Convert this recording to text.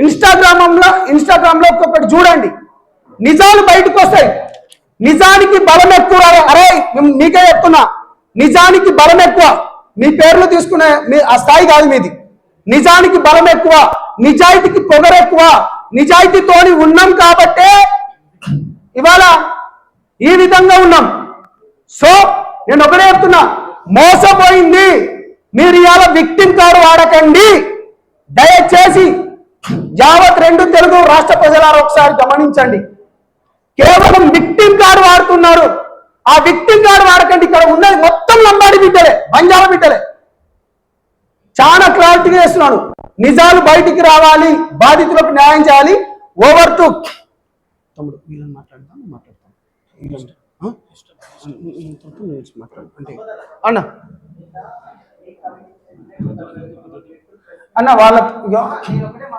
Instagram లో ఒక్కొక్కటి చూడండి, నిజాలు బయటకు వస్తాయి. నిజానికి బలం ఎక్కువ. అరే మీకే చెప్తున్నా, నిజానికి బలం ఎక్కువ. మీ పేర్లు తీసుకునే ఆ స్థాయి కాదు మీది. నిజానికి బలం ఎక్కువ, నిజాయితీకి పొగరు ఎక్కువ. నిజాయితీతోని ఉన్నాం కాబట్టే ఇవాళ ఈ విధంగా ఉన్నాం. సో నేను ఒకటే చెప్తున్నా, మోసపోయింది. మీరు ఇవాళ విక్టిమ్ కార్డు వాడకండి దయచేసి. యావత్ రెండు తెలుగు రాష్ట్ర ప్రజలారా ఒకసారి గమనించండి. కేవలం విక్టిమ్ కార్డు వాడుతున్నారు. ఆ విక్టిమ్ కార్డు వాడకండి. ఇక్కడ ఉన్నది మొత్తం లంబాడి బిడ్డలే, బంజారా బిడ్డలే. చాలా క్లారిటీగా చేస్తున్నాను. నిజాలు బయటికి రావాలి, బాధితులకు న్యాయం చేయాలి. ఓవర్ టు తమ్ముడు. వీళ్ళని మాట్లాడతాను అంటే అన్న వాళ్ళ